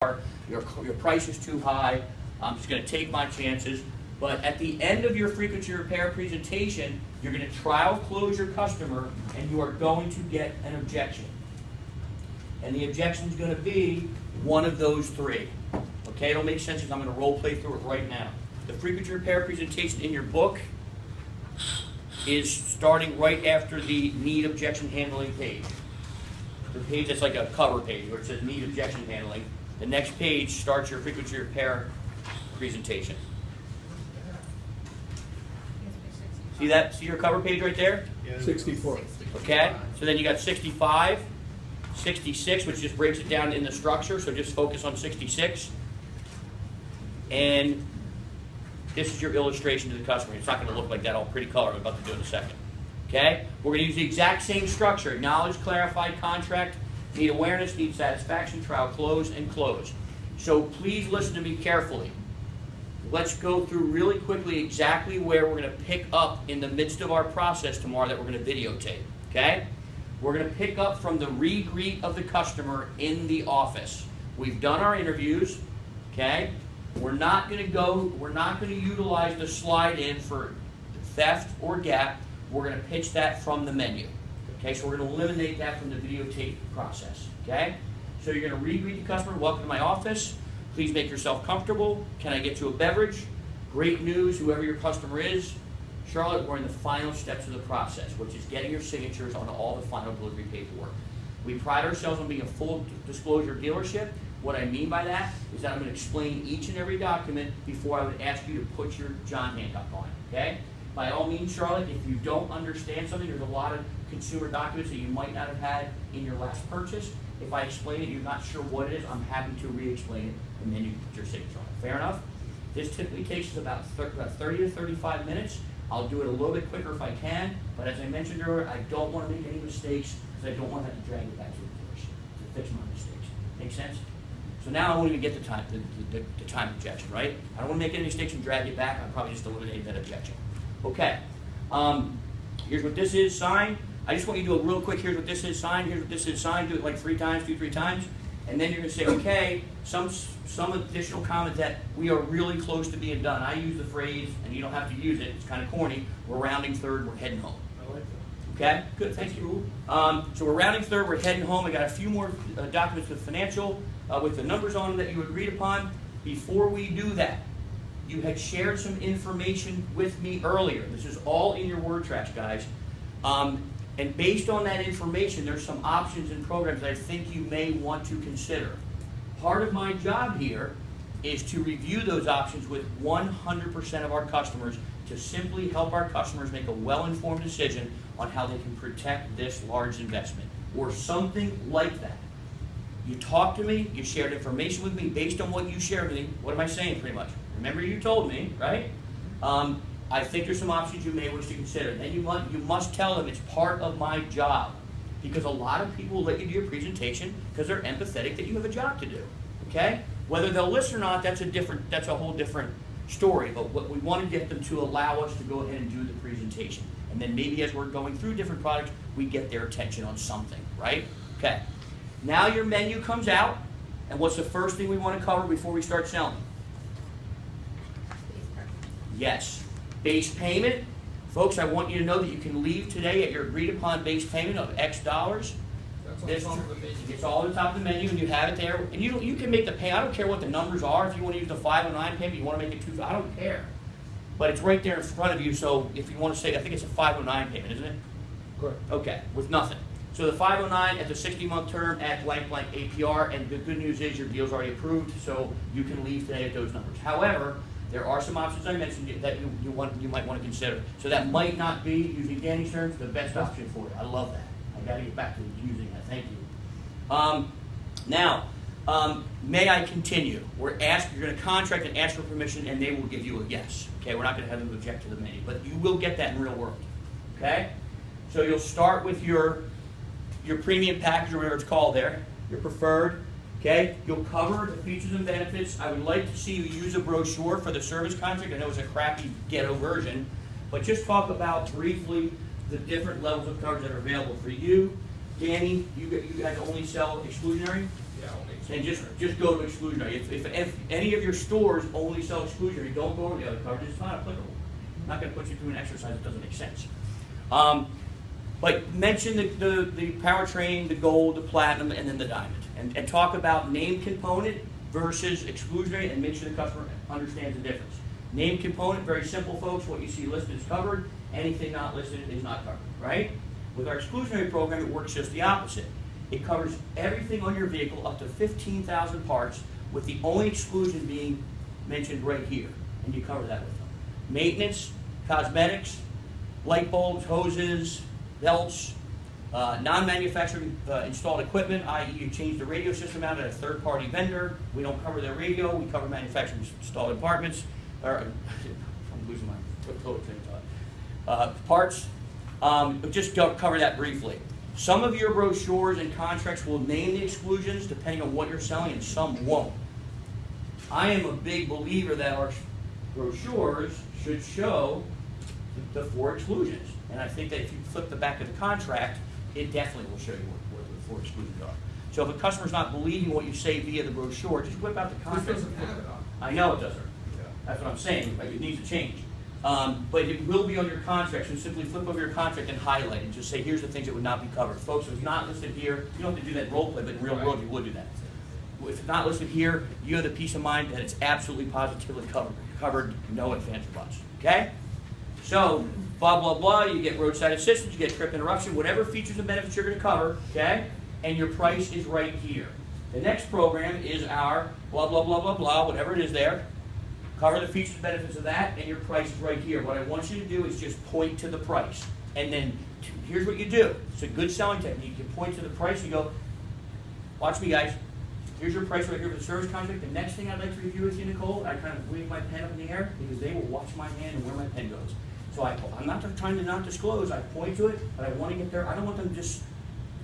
your price is too high, I'm just going to take my chances. But at the end of your frequency repair presentation, you're going to trial close your customer and you are going to get an objection. And the objection is going to be one of those three. Okay, it'll make sense because I'm going to role play through it right now. The frequency repair presentation in your book is starting right after the need objection handling page. The page that's like a cover page where it says need objection handling. The next page starts your frequency repair presentation. See that? See your cover page right there? 64. Okay, so then you got 65, 66, which just breaks it down in the structure, so just focus on 66. And this is your illustration to the customer. It's not going to look like that all pretty color I'm about to do in a second. Okay, we're going to use the exact same structure: acknowledge, clarify, contract, need awareness, need satisfaction, trial close, and close. So please listen to me carefully. Let's go through really quickly exactly where we're going to pick up in the midst of our process tomorrow that we're going to videotape. Okay? We're going to pick up from the re-greet of the customer in the office. We've done our interviews. Okay? We're not going to utilize the slide in for theft or gap. We're going to pitch that from the menu. Okay? So we're going to eliminate that from the videotape process. Okay? So you're going to re-greet the customer. Welcome to my office. Please make yourself comfortable. Can I get you a beverage? Great news, whoever your customer is. Charlotte, we're in the final steps of the process, which is getting your signatures on all the final delivery paperwork. We pride ourselves on being a full disclosure dealership. What I mean by that is that I'm going to explain each and every document before I would ask you to put your John handcuff on. Okay? By all means, Charlotte, if you don't understand something, there's a lot of consumer documents that you might not have had in your last purchase. If I explain it, you're not sure what it is, I'm happy to re-explain it, and then you can put your signature on it. Fair enough? This typically takes us about 30 to 35 minutes. I'll do it a little bit quicker if I can, but as I mentioned earlier, I don't want to make any mistakes because I don't want to have to drag it back to the dealership to fix my mistakes. Make sense? So now I won't even get the time objection, right? I don't want to make any mistakes and drag it back. I'll probably just eliminate that objection. Okay. Here's what this is, sign. I just want you to do it real quick. Here's what this is, sign. Here's what this is, sign. Do it like 3 times, 3 times. And then you're going to say, okay, some additional comment that we are really close to being done. I use the phrase, and you don't have to use it. It's kind of corny. We're rounding third. We're heading home. I like that. Okay? Good. Thank you. So we're rounding third. We're heading home. I got a few more documents with financial, with the numbers on them that you agreed upon. Before we do that, you had shared some information with me earlier. This is all in your word tracks, guys. And based on that information, there's some options and programs that I think you may want to consider. Part of my job here is to review those options with 100% of our customers to simply help our customers make a well-informed decision on how they can protect this large investment or something like that. You talked to me, you shared information with me. Based on what you shared with me, what am I saying pretty much? Remember you told me, right? I think there's some options you may wish to consider. Then you must tell them it's part of my job. Because a lot of people will let you do your presentation because they're empathetic that you have a job to do. Okay? Whether they'll listen or not, that's a whole different story. But what we want to get them to allow us to go ahead and do the presentation. And then maybe as we're going through different products, we get their attention on something, right? Okay. Now your menu comes out, and what's the first thing we want to cover before we start selling? Yes. Base payment. Folks, I want you to know that you can leave today at your agreed upon base payment of X dollars. That's on the menu. It's all at the top of the menu, and you have it there. And you can make the pay. I don't care what the numbers are. If you want to use the 509 payment, you want to make it 2. I don't care. But it's right there in front of you. So if you want to say, I think it's a 509 payment, isn't it? Correct. Okay, with nothing. So the 509 at the 60-month term at blank APR, and the good news is your deal's already approved, so you can leave today at those numbers. However, there are some options I mentioned that you might want to consider. So that might not be, using Danny's terms, the best option for you. I love that. I got to get back to using that. Thank you. Now, may I continue? You're going to contract and ask for permission, and they will give you a yes. Okay, we're not going to have them object to the menu, but you will get that in real world. Okay, so you'll start with your premium package, or whatever it's called there, your preferred. Okay, you'll cover the features and benefits. I would like to see you use a brochure for the service contract. I know it's a crappy ghetto version, but just talk about briefly the different levels of coverage that are available for you. Danny, you guys only sell exclusionary? Yeah, only And just go to exclusionary. If any of your stores only sell exclusionary, don't go to the other coverage. It's not applicable. I'm not going to put you through an exercise that doesn't make sense. But mention the powertrain, the gold, the platinum, and then the diamond. And talk about name component versus exclusionary, and make sure the customer understands the difference. Name component, very simple, folks. What you see listed is covered. Anything not listed is not covered, right? With our exclusionary program, it works just the opposite. It covers everything on your vehicle up to 15,000 parts, with the only exclusion being mentioned right here, and you cover that with them. Maintenance, cosmetics, light bulbs, hoses, belts, non-manufacturing installed equipment, i.e. you change the radio system out at a third-party vendor. We don't cover their radio, we cover manufacturing installed apartments, or I'm losing my total train of thought. Parts, just cover that briefly. Some of your brochures and contracts will name the exclusions depending on what you're selling, and some won't. I am a big believer that our brochures should show the 4 exclusions. And I think that if you flip the back of the contract, it definitely will show you what the 4 exclusions are. So if a customer's not believing what you say via the brochure, just whip out the This contract. doesn't have it on. I know it doesn't. Yeah. That's what I'm saying. Like, it needs to change. But it will be on your contract, so simply flip over your contract and highlight and just say, here's the things that would not be covered. Folks, if it's not listed here, you don't have to do that in role play, but in real world you would do that. If it's not listed here, you have the peace of mind that it's absolutely positively covered, no ifs, ands, or buts. Okay? So, blah, blah, blah, you get roadside assistance, you get trip interruption, whatever features and benefits you're going to cover, okay? And your price is right here. The next program is our blah, blah, blah, blah, blah, whatever it is there. Cover the features and benefits of that, and your price is right here. What I want you to do is just point to the price. And then, here's what you do. It's a good selling technique. You point to the price, you go, watch me, guys. Here's your price right here for the service contract. The next thing I'd like to review with you, Nicole, I kind of wave my pen up in the air, because they will watch my hand and where my pen goes. So I'm not trying to not disclose. I point to it, but I want to get there. I don't want them just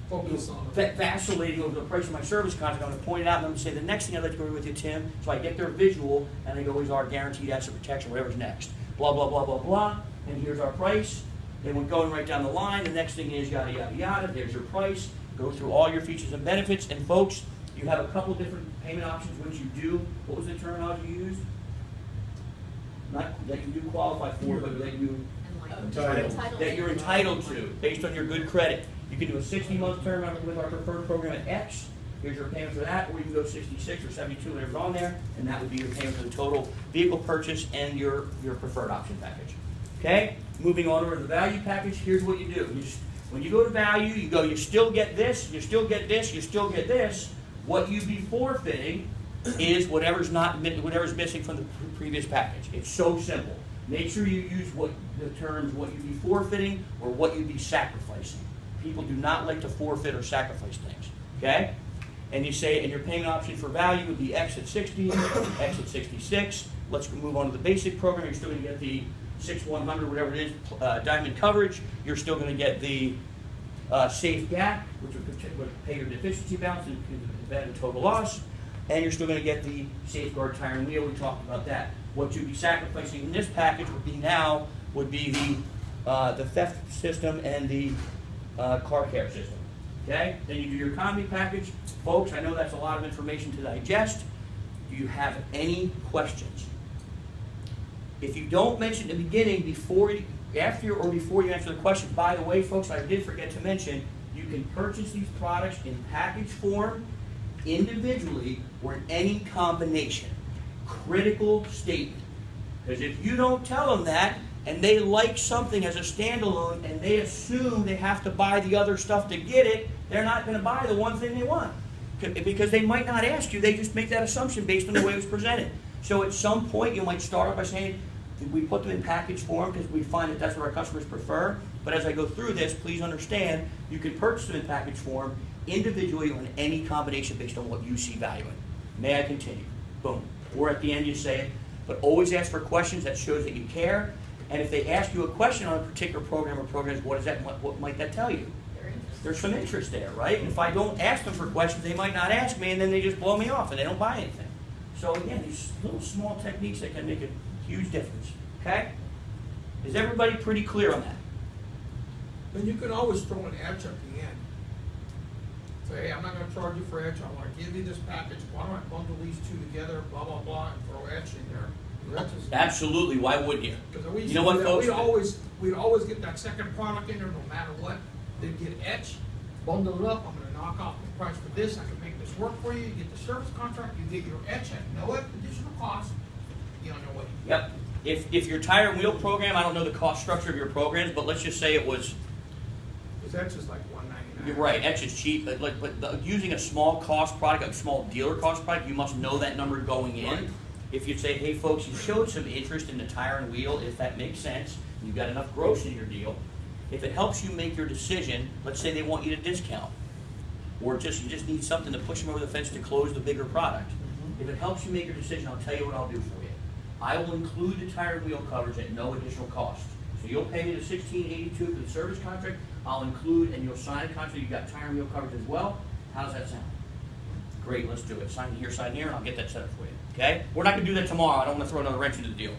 Focus on it. vacillating over the price of my service contract. I'm going to point it out and I'm going to say, the next thing I'd like to go over with you, Tim, so I get their visual, and they go, is our guaranteed asset protection, whatever's next. Blah, blah, blah, blah, blah, and here's our price. Then we're going right down the line. The next thing is yada, yada, yada. There's your price. Go through all your features and benefits. And folks, you have a couple different payment options which you do. What was the terminology you used? Not that you do qualify for, but that you that you're entitled to based on your good credit. You can do a 60-month term with our preferred program at X. Here's your payment for that, or you can go 66 or 72, whatever's on there, and that would be your payment for the total vehicle purchase and your preferred option package. Okay? Moving on over to the value package, here's what you do. When you go to value, you go, you still get this, you still get this, you still get this. What you'd be forfeiting is whatever's missing from the previous package. It's so simple. Make sure you use the terms what you'd be forfeiting or what you'd be sacrificing. People do not like to forfeit or sacrifice things. Okay? And you say, and your payment option for value would be X at 60, X at 66. Let's move on to the basic program. You're still going to get the 6100, whatever it is, diamond coverage. You're still going to get the safe gap, which would pay your deficiency balance in the event of total loss. And you're still going to get the safeguard tire and wheel. We talked about that. What you'd be sacrificing in this package would be the theft system and the car care system. Okay? Then you do your economy package. Folks, I know that's a lot of information to digest. Do you have any questions? If you don't mention at the beginning, before you answer the question, by the way, folks, I did forget to mention, you can purchase these products in package form, individually, or in any combination. Critical statement. Because if you don't tell them that, and they like something as a standalone, and they assume they have to buy the other stuff to get it, they're not going to buy the one thing they want. Because they might not ask you, they just make that assumption based on the way it was presented. So at some point, you might start off by saying, we put them in package form because we find that that's what our customers prefer. But as I go through this, please understand, you can purchase them in package form individually or in any combination based on what you see value in. May I continue? Boom. Or at the end you say it, but always ask for questions. That shows that you care. And if they ask you a question on a particular program or programs, what might that tell you? There's some interest there, right? And if I don't ask them for questions, they might not ask me, and then they just blow me off and they don't buy anything. So again, these little small techniques that can make a huge difference. Okay? Is everybody pretty clear on that? And you can always throw an edge at the end. Say, hey, I'm not gonna charge you for etch, I wanna give you this package, why don't I bundle these two together, blah, blah, blah, and throw etch in there. Etch is- Absolutely, why wouldn't you? 'Cause we used You know to what, do that. folks? We'd always get that second product in there, no matter what. They'd get etch, bundle it up, I'm gonna knock off the price for this, I can make this work for you, you get the service contract, you get your etch at no additional cost, you on your way. Yep. If your tire and wheel program, I don't know the cost structure of your programs, but let's just say it was, Cause etch is like $199. you're right, etch is cheap, but using a small cost product, a small dealer cost product, you must know that number going in. Right. If you say, hey folks, you showed some interest in the tire and wheel, if that makes sense, you've got enough gross in your deal, if it helps you make your decision, let's say they want you to discount, or you just need something to push them over the fence to close the bigger product. If it helps you make your decision, I'll tell you what I'll do for you. I will include the tire and wheel coverage at no additional cost. So you'll pay me the $16.82 for the service contract, I'll include, and you'll sign a contract, you've got tire and wheel coverage as well. How does that sound? Great, let's do it. Sign here, and I'll get that set up for you. Okay? We're not gonna do that tomorrow, I don't wanna throw another wrench into the deal.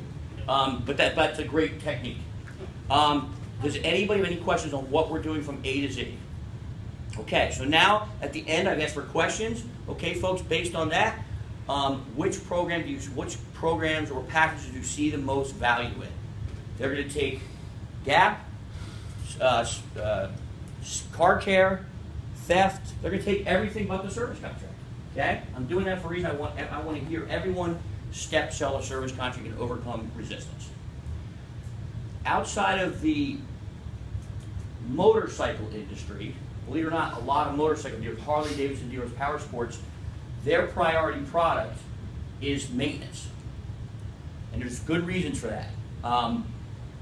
But that's a great technique. Does anybody have any questions on what we're doing from A to Z? Okay, so now at the end I've asked for questions. Okay, folks, based on that, which programs or packages do you see the most value in? They're going to take GAP, car care, theft. They're going to take everything but the service contract. Okay, I'm doing that for a reason. I want to hear everyone sell a service contract and overcome resistance. Outside of the motorcycle industry, believe it or not, a lot of motorcycle dealers, Harley Davidson dealers, power sports, their priority product is maintenance. And there's good reasons for that.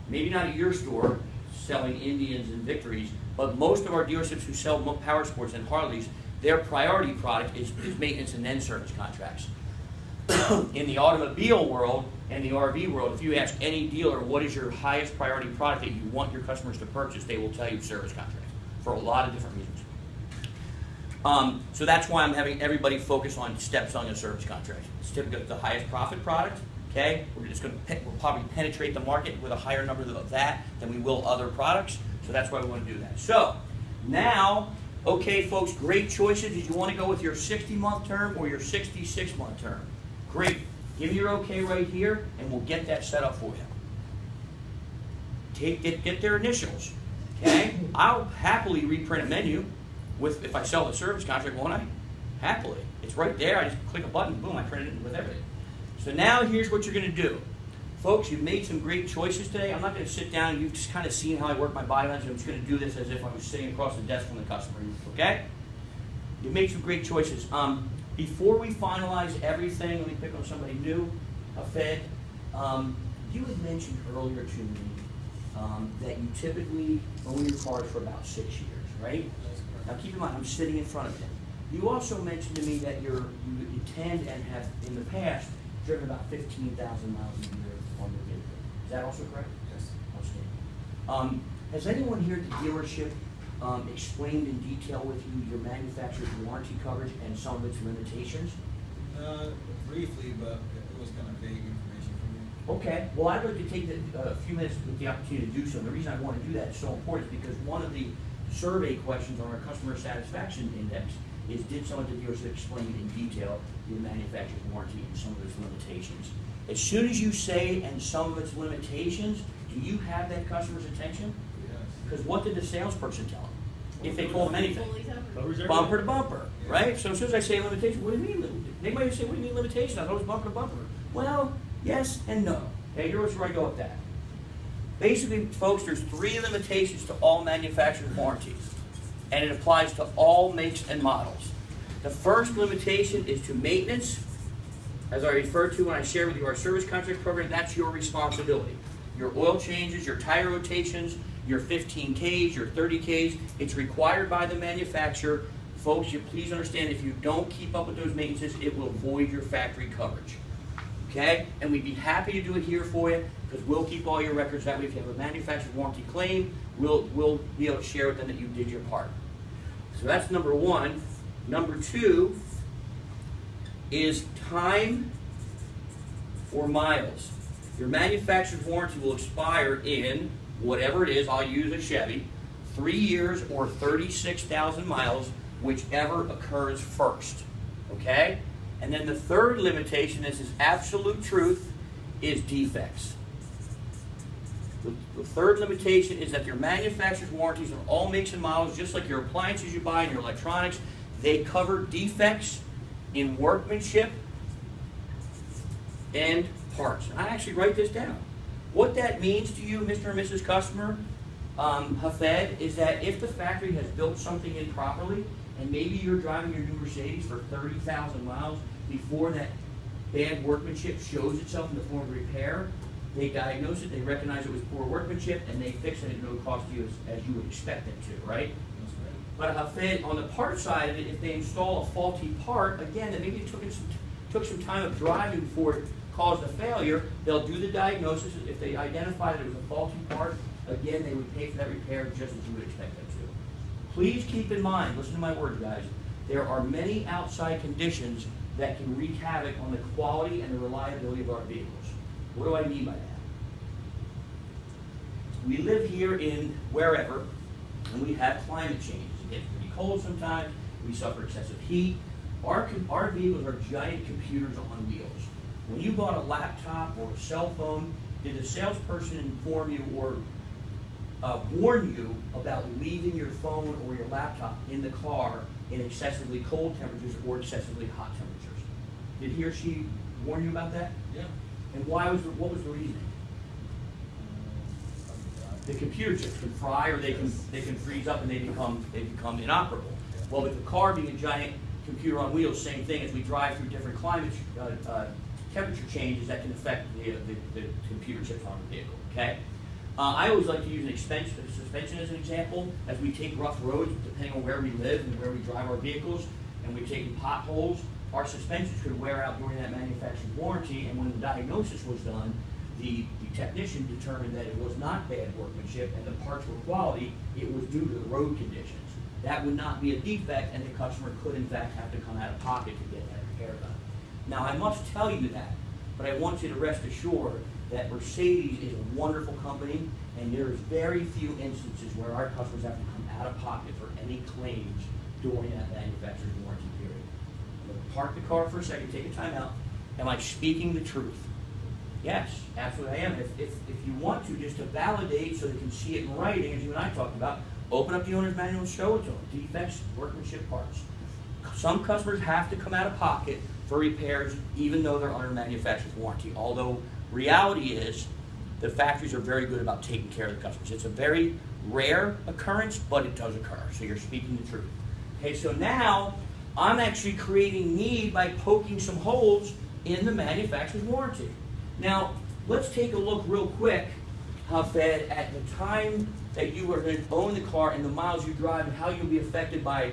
Maybe not at your store, selling Indians and Victories, but most of our dealerships who sell power sports and Harleys, their priority product is maintenance and then service contracts. In the automobile world and the RV world, if you ask any dealer what is your highest priority product that you want your customers to purchase, they will tell you service contracts for a lot of different reasons. So that's why I'm having everybody focus on steps on a service contract. It's typically the highest profit product. Okay, we'll probably penetrate the market with a higher number of that than we will other products. So that's why we want to do that. So now, okay, folks, great choices. Did you want to go with your 60-month term or your 66-month term? Great. Give me your okay right here, and we'll get that set up for you. Get their initials. Okay, I'll happily reprint a menu if I sell the service contract, won't I? Happily. It's right there. I just click a button, boom, I print it with everything. So now here's what you're going to do. Folks, you've made some great choices today. I'm not going to sit down. You've just kind of seen how I work my body language. I'm just going to do this as if I was sitting across the desk from the customer. Okay? You've made some great choices. Before we finalize everything, let me pick on somebody new, a Fed. You had mentioned earlier to me that you typically own your cars for about 6 years, right? Now keep in mind, I'm sitting in front of you. You also mentioned to me that you tend and have in the past driven about 15,000 miles a year on your vehicle. Is that also correct? Yes. Outstanding. Has anyone here at the dealership explained in detail with you your manufacturer's warranty coverage and some of its limitations? Briefly, but it was kind of vague information for me. Okay, well I'd like to take a few minutes with the opportunity to do so. And the reason I want to do that is so important is because one of the survey questions on our customer satisfaction index is, did someone at the dealership explain in detail your manufacturer's warranty and some of its limitations? As soon as you say and some of its limitations, do you have that customer's attention? Yes. Because what did the salesperson tell them? If they told them anything. Covers everything. Bumper to bumper, right? So as soon as I say limitation, what do you mean? They might say, what do you mean limitation? I thought it was bumper to bumper. Well, yes and no. Okay, here's where I go with that. Basically, folks, there's 3 limitations to all manufacturer's warranties, and it applies to all makes and models. The first limitation is to maintenance. As I referred to when I shared with you our service contract program, that's your responsibility. Your oil changes, your tire rotations, your 15Ks, your 30Ks, it's required by the manufacturer. Folks, you please understand, if you don't keep up with those maintenances, it will void your factory coverage. Okay? And we'd be happy to do it here for you, because we'll keep all your records. That way, if you have a manufacturer's warranty claim, we'll be able to share with them that you did your part. So that's number 1. Number 2 is time or miles. Your manufacturer's warranty will expire in, whatever it is, I'll use a Chevy, 3 years or 36,000 miles whichever occurs first, okay? And then the third limitation, this is absolute truth, is defects. The third limitation is that your manufacturer's warranties on all makes and models, just like your appliances you buy and your electronics, they cover defects in workmanship and parts. And I actually write this down. What that means to you, Mr. and Mrs. Customer, Hafed, is that if the factory has built something improperly, and maybe you're driving your new Mercedes for 30,000 miles before that bad workmanship shows itself in the form of repair, they diagnose it, they recognize it was poor workmanship, and they fix it at no cost to you as you would expect them to, right? But Hafed, on the part side of it, if they install a faulty part, again, that maybe it took some time of driving before it caused a failure, they'll do the diagnosis. If they identify that it was a faulty part, again, they would pay for that repair just as you would expect them to. Please keep in mind, listen to my words, guys, there are many outside conditions that can wreak havoc on the quality and the reliability of our vehicles. What do I mean by that? We live here in wherever, and we have climate changes. It gets pretty cold sometimes, we suffer excessive heat. Our vehicles are giant computers on wheels. When you bought a laptop or a cell phone, did the salesperson inform you or warn you about leaving your phone or your laptop in the car in excessively cold temperatures or excessively hot temperatures? Did he or she warn you about that? Yeah. And what was the reasoning? The computer chips can fry, or they can freeze up and they become inoperable. Well, with the car being a giant computer on wheels, same thing. As we drive through different climate temperature changes, that can affect the computer chips on the vehicle. Okay. I always like to use an suspension as an example. As we take rough roads, depending on where we live and where we drive our vehicles, and we take potholes, our suspensions could wear out during that manufacturer's warranty. And when the diagnosis was done, the technician determined that it was not bad workmanship and the parts were quality. It was due to the road conditions. That would not be a defect, and the customer could in fact have to come out of pocket to get that repair done. Now, I must tell you that, but I want you to rest assured that Mercedes is a wonderful company, and there is very few instances where our customers have to come out of pocket for any claims during that manufacturer's warranty period. I'm going to park the car for a second, take a time out. Am I speaking the truth? Yes, absolutely I am. If you want to, just to validate so they can see it in writing, as you and I talked about, open up the owner's manual and show it to them. Defects, workmanship parts. Some customers have to come out of pocket for repairs even though they're under manufacturer's warranty. Although reality is the factories are very good about taking care of the customers. It's a very rare occurrence, but it does occur. So you're speaking the truth. Okay, so now I'm actually creating need by poking some holes in the manufacturer's warranty. Now, let's take a look real quick, Hafed, at the time that you are going to own the car and the miles you drive and how you'll be affected by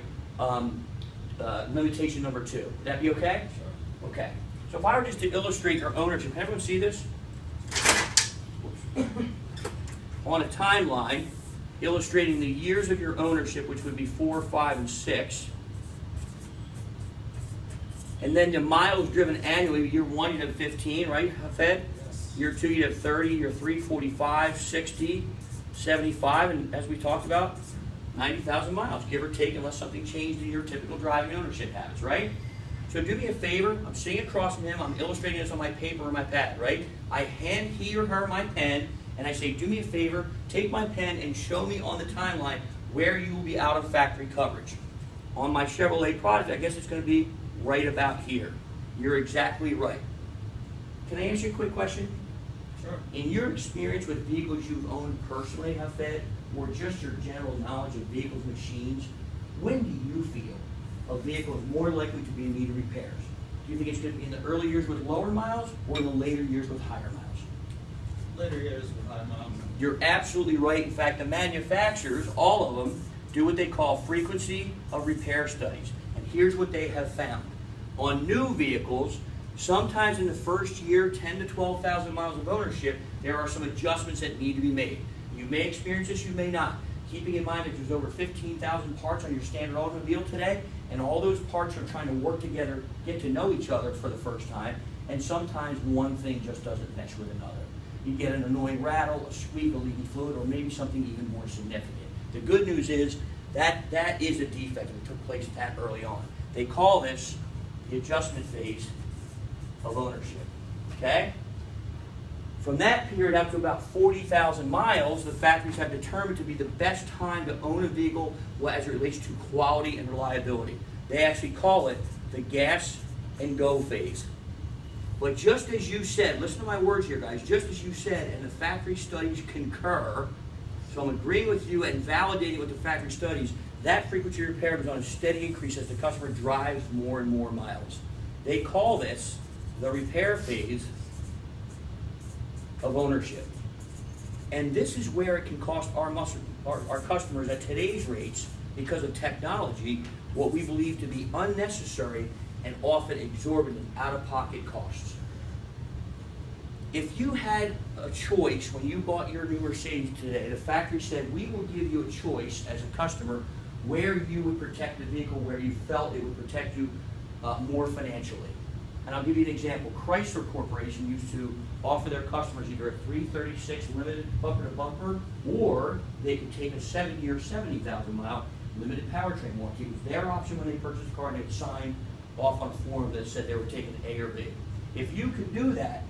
limitation number 2. Would that be okay? Sure. Okay. So if I were just to illustrate your ownership, can everyone see this? On a timeline, illustrating the years of your ownership, which would be 4, 5, and 6. And then the miles driven annually. Year 1, you'd have 15, right, Hafed? Yes. Year 2, you'd have 30. Year 3, 45, 60, 75, and as we talked about, 90,000 miles, give or take, unless something changed in your typical driving ownership habits, right? So do me a favor. I'm sitting across from him. I'm illustrating this on my paper or my pad, right? I hand he or her my pen, and I say, do me a favor, take my pen and show me on the timeline where you will be out of factory coverage. On my Chevrolet product, I guess it's going to be right about here. You're exactly right. Can I ask you a quick question? Sure. In your experience with vehicles you've owned personally, Hafed, or just your general knowledge of vehicles, machines, when do you feel a vehicle is more likely to be in need of repairs? Do you think it's going to be in the early years with lower miles or in the later years with higher miles? Later years with high miles. You're absolutely right. In fact, the manufacturers, all of them, do what they call frequency of repair studies. And here's what they have found. On new vehicles, sometimes in the first year, 10 to 12,000 miles of ownership, there are some adjustments that need to be made. You may experience this, you may not. Keeping in mind that there's over 15,000 parts on your standard automobile today, and all those parts are trying to work together, get to know each other for the first time, and sometimes one thing just doesn't mesh with another. You get an annoying rattle, a squeak, a leaky fluid, or maybe something even more significant. The good news is That is a defect that took place that early on. They call this the adjustment phase of ownership. Okay? From that period up to about 40,000 miles, the factories have determined to be the best time to own a vehicle as it relates to quality and reliability. They actually call it the gas and go phase. But just as you said, listen to my words here, guys, just as you said, and the factory studies concur, so I'm agreeing with you and validating with the factory studies, that frequency repair is on a steady increase as the customer drives more and more miles. They call this the repair phase of ownership. And this is where it can cost our customers at today's rates, because of technology, what we believe to be unnecessary and often exorbitant out-of-pocket costs. If you had a choice when you bought your new Mercedes today, the factory said, we will give you a choice as a customer where you would protect the vehicle, where you felt it would protect you more financially. And I'll give you an example. Chrysler Corporation used to offer their customers either a 336 limited bumper to bumper, or they could take a 7-year, 70,000 mile limited powertrain warranty. It was their option when they purchased a car, and they'd sign off on a form that said they were taking A or B. If you could do that,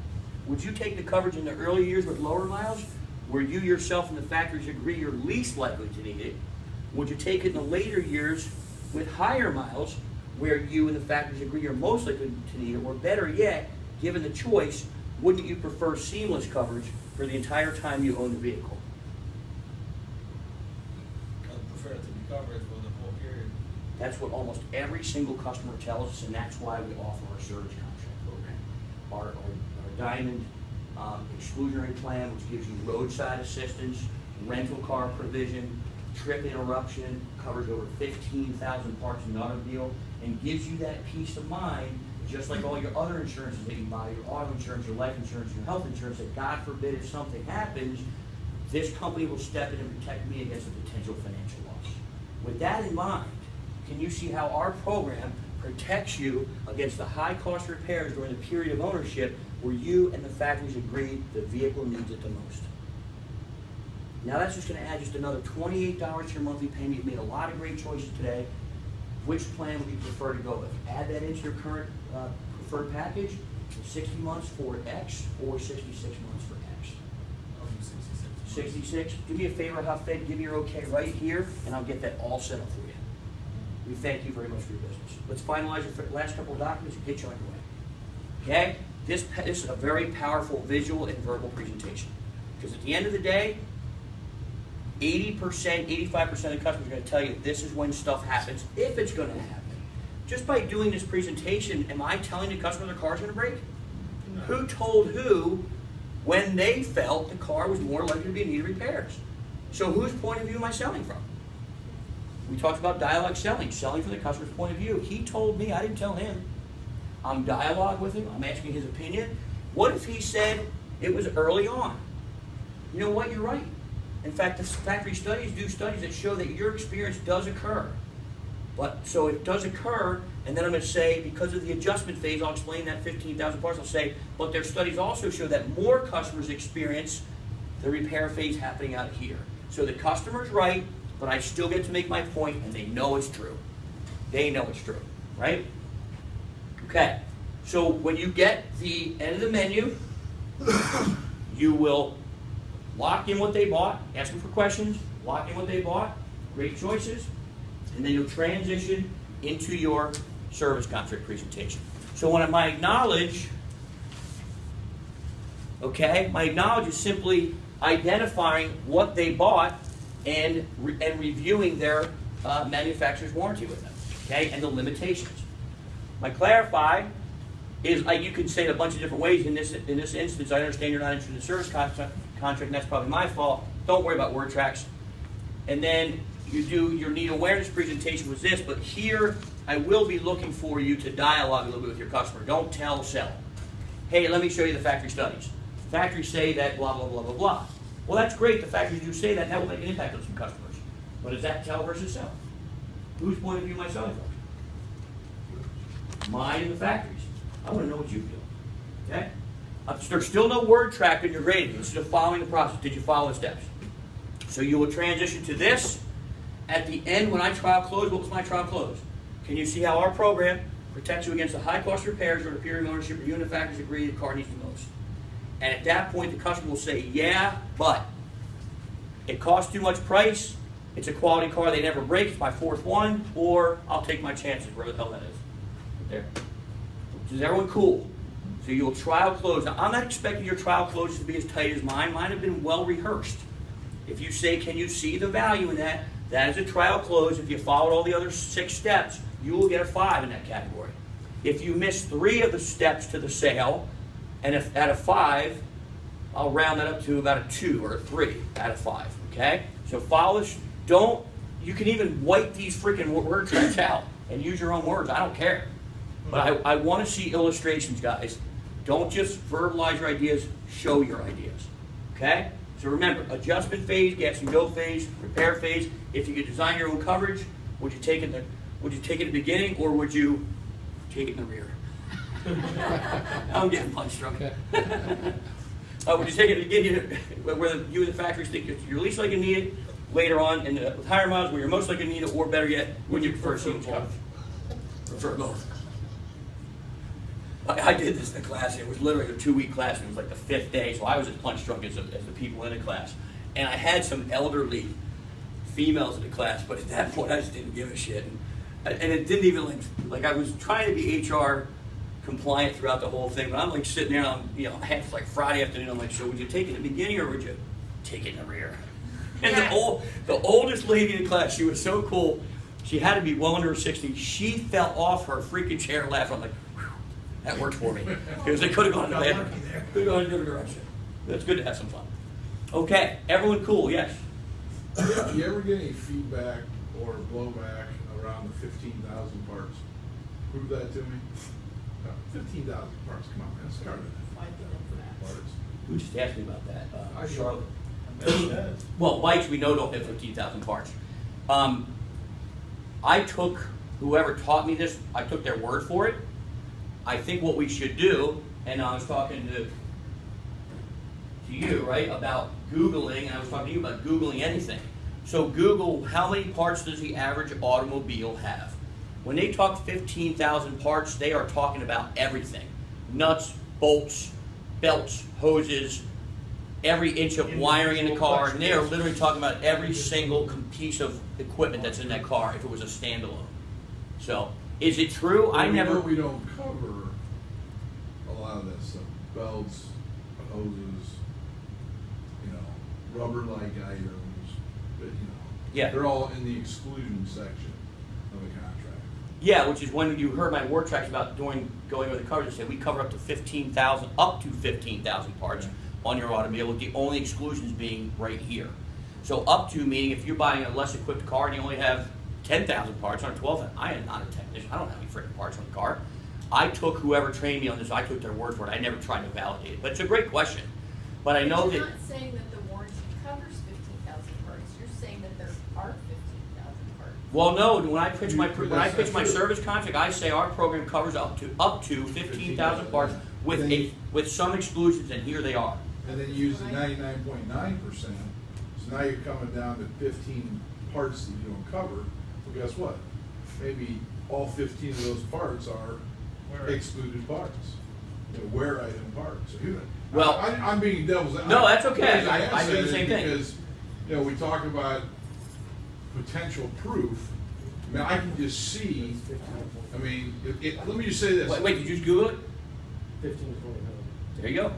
would you take the coverage in the early years with lower miles, where you yourself and the factories agree you're least likely to need it? Would you take it in the later years with higher miles, where you and the factories agree you're most likely to need it? Or better yet, given the choice, wouldn't you prefer seamless coverage for the entire time you own the vehicle? I'd prefer it to be covered for the whole period. That's what almost every single customer tells us, and that's why we offer our service contract program. Our Diamond exclusionary plan, which gives you roadside assistance, rental car provision, trip interruption, covers over 15,000 parts in the automobile, and gives you that peace of mind, just like all your other insurances that you buy, your auto insurance, your life insurance, your health insurance, that God forbid if something happens, this company will step in and protect me against a potential financial loss. With that in mind, can you see how our program protects you against the high cost repairs during the period of ownership where you and the factories agree the vehicle needs it the most? Now that's just going to add just another $28 to your monthly payment. You've made a lot of great choices today. Which plan would you prefer to go with? Add that into your current preferred package, 60 months for X or 66 months for X? I'll do 66. 66? Do me a favor, Huffed, give me your okay right here, and I'll get that all set up for you. We thank you very much for your business. Let's finalize your last couple of documents and get you on your way. Okay? This is a very powerful visual and verbal presentation. Because at the end of the day, 80%, 85% of the customers are going to tell you this is when stuff happens, if it's going to happen. Just by doing this presentation, am I telling the customer their car's going to break? No. Who told who when they felt the car was more likely to be in need of repairs? So whose point of view am I selling from? We talked about dialogue selling, selling from the customer's point of view. He told me, I didn't tell him. I'm dialogue with him, I'm asking his opinion. What if he said it was early on? You know what, you're right. In fact, the factory studies do studies that show that your experience does occur. But so it does occur, and then I'm going to say, because of the adjustment phase, I'll explain that 15,000 parts. I'll say, but their studies also show that more customers experience the repair phase happening out here. So the customer's right, but I still get to make my point, and they know it's true. They know it's true, right? Okay. So when you get the end of the menu, you will lock in what they bought, ask them for questions, lock in what they bought, great choices, and then you'll transition into your service contract presentation. So when I acknowledge, okay, my acknowledge is simply identifying what they bought and reviewing their manufacturer's warranty with them, okay, and the limitations. My clarify is, you can say it a bunch of different ways. In this instance, I understand you're not interested in the service contract, and that's probably my fault. Don't worry about word tracks. And then you do your need awareness presentation with this, but here I will be looking for you to dialogue a little bit with your customer. Don't tell, sell. Hey, let me show you the factory studies. Factories say that blah, blah, blah, blah, blah. Well, that's great. The factories do say that. That will make an impact on some customers. But is that tell versus sell? Whose point of view am I selling from? Mine and the factories. I want to know what you feel. Okay? There's still no word track in your grading. It's just following the process. Did you follow the steps? So you will transition to this, At the end, when I trial close, what was my trial close? Can you see how our program protects you against the high cost repairs or the period of ownership or you and the factories agree the car needs the most? And at that point, the customer will say, yeah, but it costs too much price, it's a quality car, they never break, it's my fourth one, or I'll take my chances, wherever the hell that is. There. Is everyone cool? So you'll trial close. Now, I'm not expecting your trial closes to be as tight as mine. Mine have been well rehearsed. If you say, can you see the value in that? That is a trial close. If you followed all the other 6 steps, you will get a 5 in that category. If you miss 3 of the steps to the sale, and if at a 5, I'll round that up to about a 2 or a 3 out of 5, okay? So follow this. Don't, you can even wipe these freaking word tracks out and use your own words. I don't care. But I want to see illustrations, guys. Don't just verbalize your ideas, show your ideas, okay? So remember, adjustment phase, gas and go phase, repair phase. If you could design your own coverage, would you take it in the beginning or would you take it in the rear? I'm getting punch drunk. Would you take it in the beginning where you and the factories think you're least likely to need it, later on in the with higher miles where you're most likely to need it, or better yet, would you prefer seamless coverage? Prefer both. I did this in a class. It was literally a 2-week class, and it was like the 5th day, so I was as punch drunk as the people in the class. And I had some elderly females in the class, but at that point I just didn't give a shit. And it didn't even like I was trying to be HR compliant throughout the whole thing, but I'm like sitting there, and it's like Friday afternoon, I'm like, so would you take it in the beginning or would you take it in the rear? And the oldest lady in the class, she was so cool, she had to be well under her 60s, she fell off her freaking chair laughing. I'm like, that worked for me. Because they could have gone in a different direction. It's good to have some fun. Okay, everyone cool, yes? Do you ever get any feedback or blowback around the 15,000 parts? Prove that to me. 15,000 parts, come on, man, start at 5,000 parts. Who just asked me about that? Charlotte. Charlotte. Well, bikes we know don't hit 15,000 parts. I took, whoever taught me this, I took their word for it. I think what we should do, and I was talking to you, right, about Googling, and I was talking to you about Googling anything. So Google, how many parts does the average automobile have? When they talk 15,000 parts, they are talking about everything. Nuts, bolts, belts, hoses, every inch of wiring in the car, and they are literally talking about every single piece of equipment that's in that car if it was a standalone. So, is it true? Well, we don't cover a lot of that stuff. Belts, hoses, rubber-like items, but yeah, they're all in the exclusion section of a contract. Yeah, which is when you heard my word tracks about going over the coverage. I said we cover up to 15,000 parts on your automobile, with the only exclusions being right here. So up to meaning if you're buying a less equipped car and you only have 10,000 parts on a 12,000. I am not a technician. I don't have any freaking parts on the car. I took whoever trained me on this. I took their word for it. I never tried to validate it. But it's a great question. But I know that you're not saying that the warranty covers 15,000 parts. You're saying that there are 15,000 parts. Well, no. When I pitch my service contract, I say our program covers up to 15,000 parts with some exclusions, and here they are. And then you use the 99.9%. So now you're coming down to 15 parts that you don't cover. Well, guess what? Maybe all 15 of those parts are excluded parts. Wear item parts. Well, I'm being devil's. No, that's okay. I do the same thing. Because we talk about potential proof. I mean, I can just see. I mean, let me just say this. Wait, did you just Google it? 15 to 20. There you go.